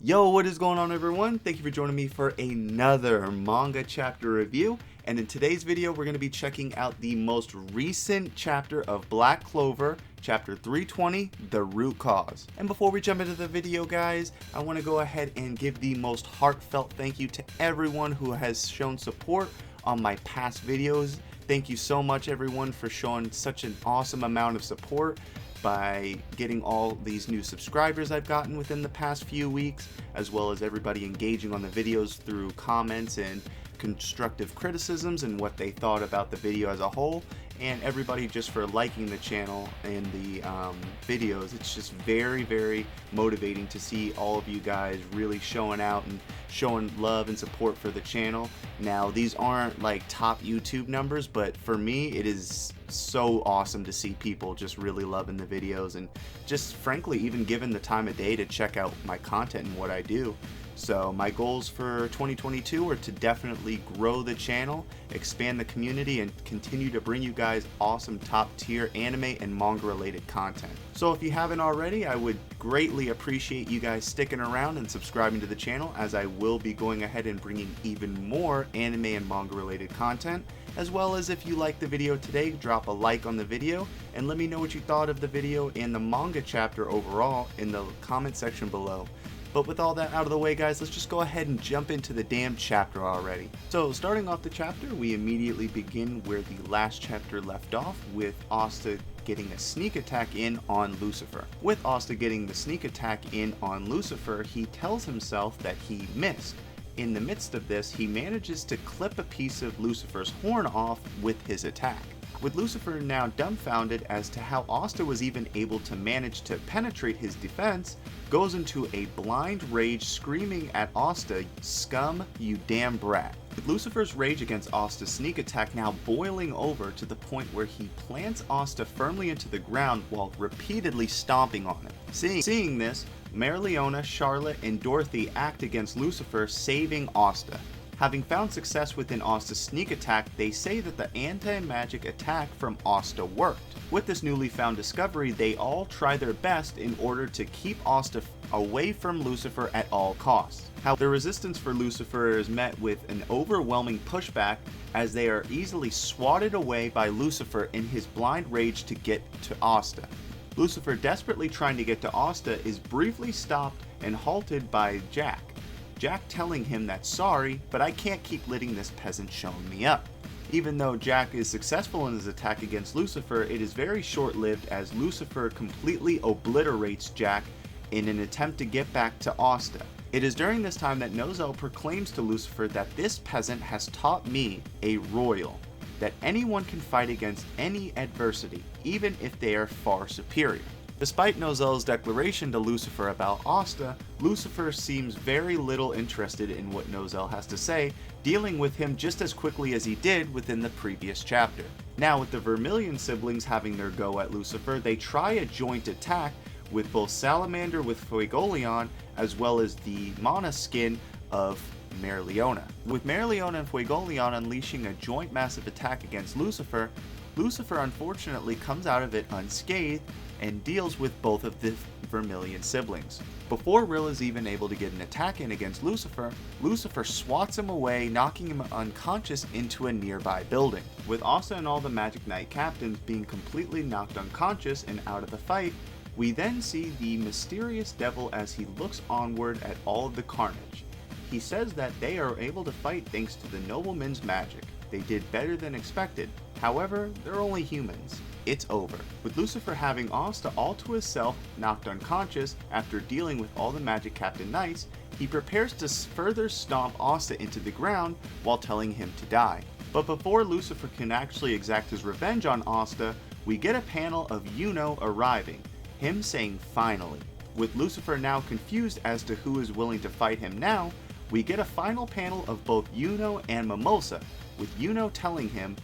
Yo, what is going on everyone? Thank you for joining me for another manga chapter review. And in today's video, we're going to be checking out the most recent chapter of Black Clover, chapter 320, The Root Cause. And before we jump into the video, guys, I want to go ahead and give the most heartfelt thank you to everyone who has shown support on my past videos. Thank you so much, everyone, for showing such an awesome amount of support by getting all these new subscribers I've gotten within the past few weeks, as well as everybody engaging on the videos through comments and constructive criticisms and what they thought about the video as a whole, and everybody just for liking the channel and the videos. It's just very motivating to see all of you guys really showing out and showing love and support for the channel. Now, these aren't like top YouTube numbers, but for me it is so awesome to see people just really loving the videos and just frankly even given the time of day to check out my content and what I do. So my goals for 2022 are to definitely grow the channel, expand the community, and continue to bring you guys awesome top tier anime and manga related content. So if you haven't already, I would greatly appreciate you guys sticking around and subscribing to the channel, as I will be going ahead and bringing even more anime and manga related content. As well as, if you liked the video today, drop a like on the video and let me know what you thought of the video and the manga chapter overall in the comment section below. But with all that out of the way, guys, let's just go ahead and jump into the damn chapter already. So starting off the chapter, we immediately begin where the last chapter left off, with Asta getting a sneak attack in on Lucifer. With Asta getting the sneak attack in on Lucifer, he tells himself that he missed. In the midst of this, he manages to clip a piece of Lucifer's horn off with his attack. With Lucifer now dumbfounded as to how Asta was even able to manage to penetrate his defense, goes into a blind rage, screaming at Asta, "Scum, you damn brat." With Lucifer's rage against Asta's sneak attack now boiling over to the point where he plants Asta firmly into the ground while repeatedly stomping on it. Seeing this, Leona, Charlotte, and Dorothy act against Lucifer, saving Asta. Having found success within Asta's sneak attack, they say that the anti-magic attack from Asta worked. With this newly found discovery, they all try their best in order to keep Asta away from Lucifer at all costs. How the resistance for Lucifer is met with an overwhelming pushback, as they are easily swatted away by Lucifer in his blind rage to get to Asta. Lucifer, desperately trying to get to Asta, is briefly stopped and halted by Jack. Jack telling him that, "Sorry, but I can't keep letting this peasant show me up." Even though Jack is successful in his attack against Lucifer, it is very short-lived, as Lucifer completely obliterates Jack in an attempt to get back to Asta. It is during this time that Nozel proclaims to Lucifer that this peasant has taught me, a royal, that anyone can fight against any adversity, even if they are far superior. Despite Nozel's declaration to Lucifer about Asta, Lucifer seems very little interested in what Nozel has to say, dealing with him just as quickly as he did within the previous chapter. Now, with the Vermilion siblings having their go at Lucifer, they try a joint attack with both Salamander with Fuegoleon, as well as the Mana skin of Leona. With Leona and Fuegoleon unleashing a joint massive attack against Lucifer, Lucifer unfortunately comes out of it unscathed and deals with both of the Vermilion siblings. Before Rill is even able to get an attack in against Lucifer, Lucifer swats him away, knocking him unconscious into a nearby building. With Asta and all the Magic Knight captains being completely knocked unconscious and out of the fight, we then see the mysterious devil as he looks onward at all of the carnage. He says that they are able to fight thanks to the nobleman's magic. They did better than expected. However, they're only humans. It's over. With Lucifer having Asta all to himself, knocked unconscious after dealing with all the Magic Captain Knights, he prepares to further stomp Asta into the ground while telling him to die. But before Lucifer can actually exact his revenge on Asta, we get a panel of YUNO arriving, him saying "finally." With Lucifer now confused as to who is willing to fight him now, we get a final panel of both YUNO and Mimosa, with YUNO telling him,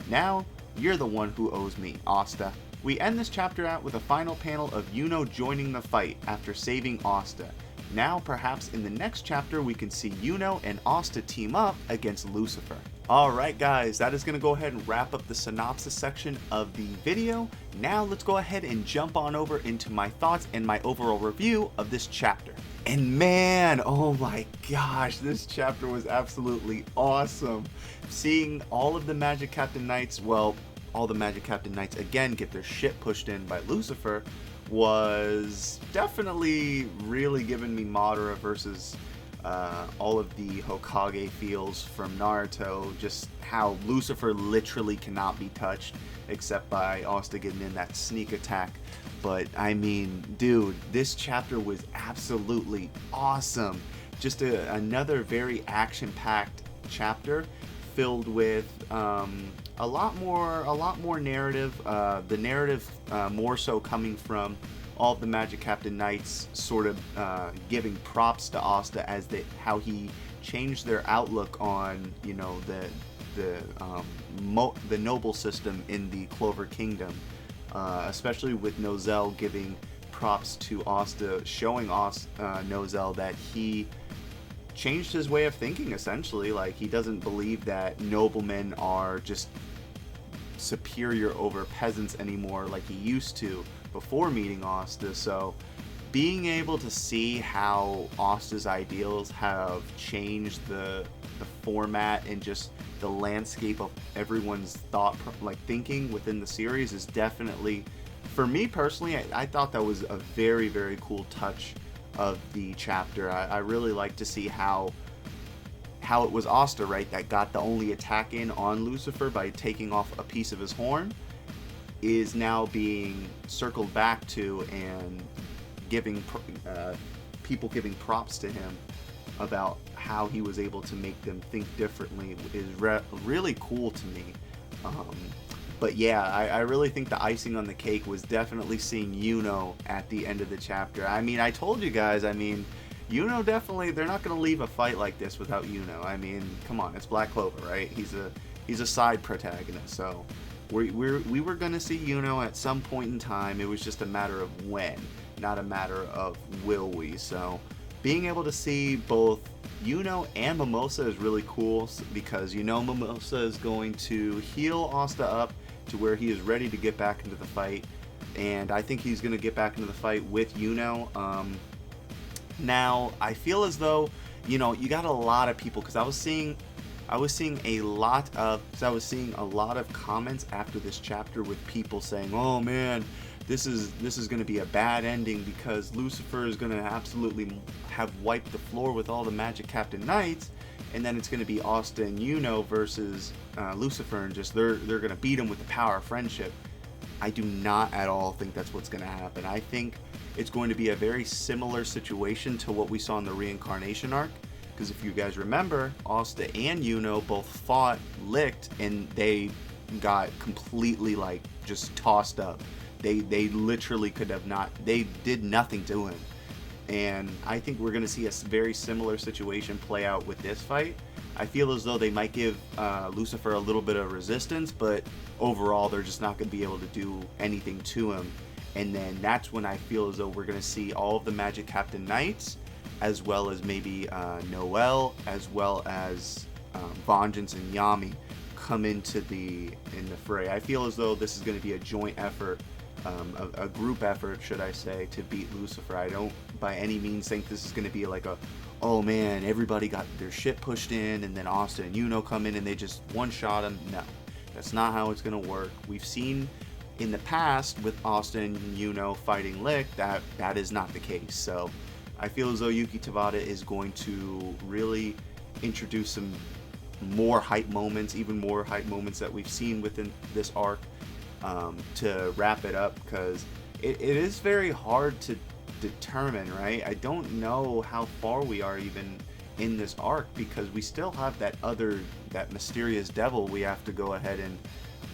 "Now, you're the one who owes me, Asta." We end this chapter out with a final panel of YUNO joining the fight after saving Asta. Now, perhaps in the next chapter, we can see YUNO and Asta team up against Lucifer. Alright guys, that is going to go ahead and wrap up the synopsis section of the video. Now let's go ahead and jump on over into my thoughts and my overall review of this chapter. And man, oh my gosh, this chapter was absolutely awesome. Seeing all of the Magic Captain Knights, well, all the Magic Captain Knights again get their shit pushed in by Lucifer was definitely really giving me Madara versus all of the Hokage feels from Naruto. Just how Lucifer literally cannot be touched except by Asta getting in that sneak attack. But I mean, dude, this chapter was absolutely awesome. Just another very action-packed chapter filled with a lot more narrative. The narrative more so coming from all of the Magic Captain Knights, sort of giving props to Asta as how he changed their outlook on, you know, the noble system in the Clover Kingdom. Especially with Nozel giving props to Asta, showing Nozel that he changed his way of thinking, essentially. Like, he doesn't believe that noblemen are just superior over peasants anymore like he used to before meeting Asta. So being able to see how Asta's ideals have changed the format and just the landscape of everyone's thinking within the series is definitely, for me personally, I thought that was a very, very cool touch of the chapter. I really like to see how it was Asta, right, that got the only attack in on Lucifer by taking off a piece of his horn, is now being circled back to and giving people giving props to him about how he was able to make them think differently is really cool to me. But yeah, I really think the icing on the cake was definitely seeing YUNO at the end of the chapter. I mean, I told you guys, I mean, YUNO definitely, they're not going to leave a fight like this without YUNO. I mean, come on, it's Black Clover, right? He's a side protagonist, so we were going to see YUNO at some point in time. It was just a matter of when, not a matter of will we. So being able to see both YUNO and Mimosa is really cool, because you know Mimosa is going to heal Asta up to where he is ready to get back into the fight, and I think he's going to get back into the fight with YUNO. Now I feel as though, you know, you got a lot of people, because I was seeing a lot of comments after this chapter with people saying, oh man, this is going to be a bad ending because Lucifer is going to absolutely have wiped the floor with all the Magic Captain Knights, and then it's going to be Asta and YUNO versus Lucifer, and just they're going to beat him with the power of friendship. I do not at all think that's what's going to happen. I think it's going to be a very similar situation to what we saw in the reincarnation arc, because if you guys remember, Asta and YUNO both fought Licht, and they got completely just tossed up. They literally could have not, they did nothing to him. And I think we're going to see a very similar situation play out with this fight. I feel as though they might give Lucifer a little bit of resistance, but overall they're just not going to be able to do anything to him. And then that's when I feel as though we're going to see all of the Magic Captain Knights, as well as maybe Noel, as well as Vengeance and Yami come into the fray. I feel as though this is going to be a joint effort, a group effort, should I say, to beat Lucifer. I don't by any means think this is going to be like a, oh man, everybody got their shit pushed in and then Asta and YUNO come in and they just one-shot him. No, that's not how it's going to work. We've seen in the past with Asta and YUNO fighting Licht that is not the case. So I feel as though Yuki Tabata is going to really introduce some more hype moments, even more hype moments that we've seen within this arc, to wrap it up, because it is very hard to determine, right? I don't know how far we are even in this arc, because we still have that mysterious devil we have to go ahead and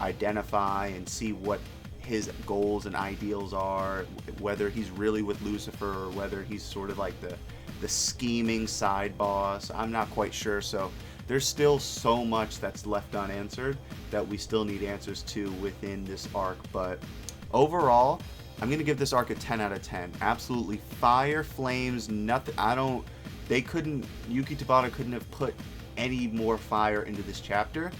identify and see what his goals and ideals are, whether he's really with Lucifer or whether he's sort of like the scheming side boss. I'm not quite sure. So there's still so much that's left unanswered that we still need answers to within this arc. But overall, I'm going to give this arc a 10 out of 10. Absolutely fire, flames, nothing. Yuki Tabata couldn't have put any more fire into this chapter,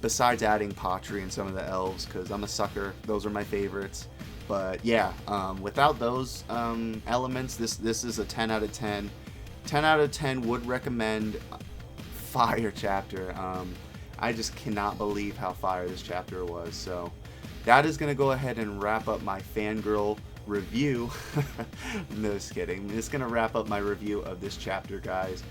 besides adding Patri and some of the elves, because I'm a sucker. Those are my favorites. But yeah, without those elements, this is a 10 out of 10. 10 out of 10 would recommend. Fire chapter. I just cannot believe how fire this chapter was. So that is going to go ahead and wrap up my fangirl review. No, just kidding. It's going to wrap up my review of this chapter, guys.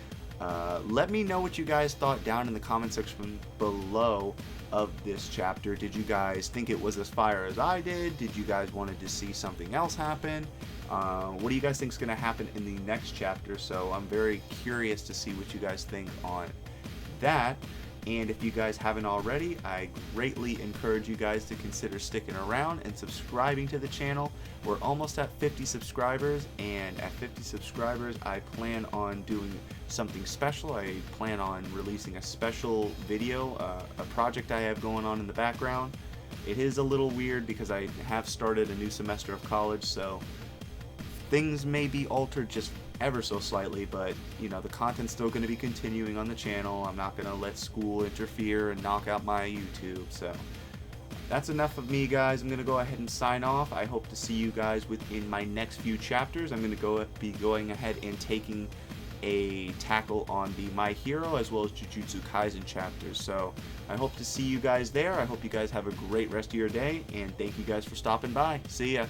Let me know what you guys thought down in the comment section below of this chapter. Did you guys think it was as fire as I did? Did you guys wanted to see something else happen? What do you guys think is going to happen in the next chapter? So I'm very curious to see what you guys think on that. And if you guys haven't already, I greatly encourage you guys to consider sticking around and subscribing to the channel. We're almost at 50 subscribers, and at 50 subscribers I plan on doing something special. I plan on releasing a special video, a project I have going on in the background. It is a little weird because I have started a new semester of college, so things may be altered just ever so slightly, but you know, the content's still going to be continuing on the channel. I'm not going to let school interfere and knock out my YouTube. So that's enough of me, guys. I'm going to go ahead and sign off. I hope to see you guys within my next few chapters. I'm going to be going ahead and taking a tackle on the My Hero as well as Jujutsu Kaisen chapters. So I hope to see you guys there. I hope you guys have a great rest of your day, and thank you guys for stopping by. See ya.